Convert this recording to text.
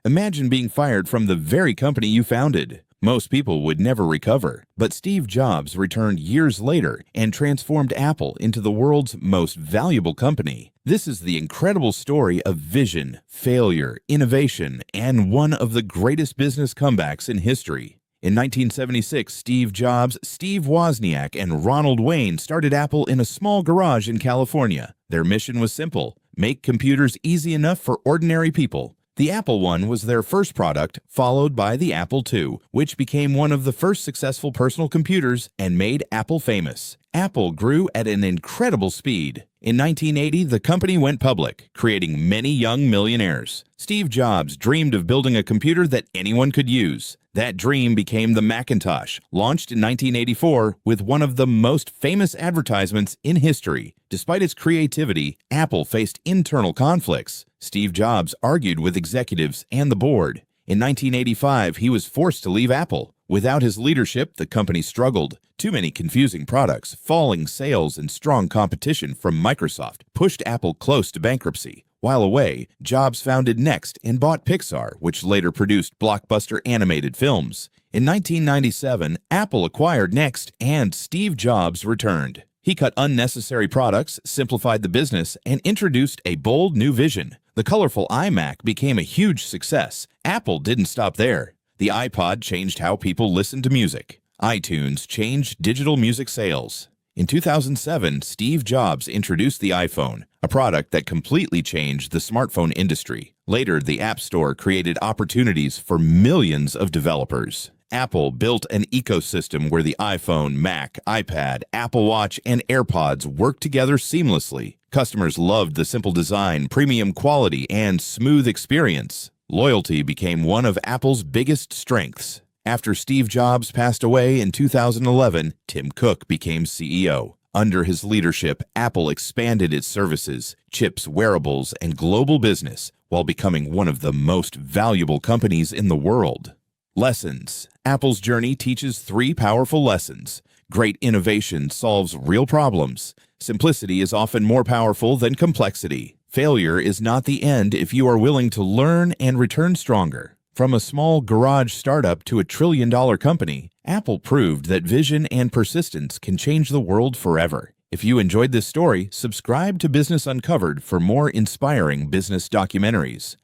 Imagine being fired from the very company you founded. Most people would never recover, but Steve Jobs returned years later and transformed Apple into the world's most valuable company. This is the incredible story of vision, failure, innovation, and one of the greatest business comebacks in history. In 1976, Steve Jobs, Steve Wozniak, and Ronald Wayne started Apple in a small garage in California. Their mission was simple: make computers easy enough for ordinary people. The Apple I was their first product, followed by the Apple II, which became one of the first successful personal computers and made Apple famous. Apple grew at an incredible speed. In 1980, the company went public, creating many young millionaires. Steve Jobs dreamed of building a computer that anyone could use. That dream became the Macintosh, launched in 1984 with one of the most famous advertisements in history. Despite its creativity, Apple faced internal conflicts. Steve Jobs argued with executives and the board. In 1985, he was forced to leave Apple. Without his leadership, the company struggled. Too many confusing products, falling sales, and strong competition from Microsoft pushed Apple close to bankruptcy. While away, Jobs founded Next and bought Pixar, which later produced blockbuster animated films. In 1997, Apple acquired Next, and Steve Jobs returned. He cut unnecessary products, simplified the business, and introduced a bold new vision. The colorful iMac became a huge success. Apple didn't stop there. The iPod changed how people listened to music. iTunes changed digital music sales. In 2007, Steve Jobs introduced the iPhone, a product that completely changed the smartphone industry. Later, the App Store created opportunities for millions of developers. Apple built an ecosystem where the iPhone, Mac, iPad, Apple Watch, and AirPods worked together seamlessly. Customers loved the simple design, premium quality, and smooth experience. Loyalty became one of Apple's biggest strengths. After Steve Jobs passed away in 2011, Tim Cook became CEO. Under his leadership, Apple expanded its services, chips, wearables, and global business, while becoming one of the most valuable companies in the world. Lessons. Apple's journey teaches 3 powerful lessons. Great innovation solves real problems. Simplicity is often more powerful than complexity. Failure is not the end if you are willing to learn and return stronger. From a small garage startup to a trillion-dollar company, Apple proved that vision and persistence can change the world forever. If you enjoyed this story, subscribe to Business Uncovered for more inspiring business documentaries.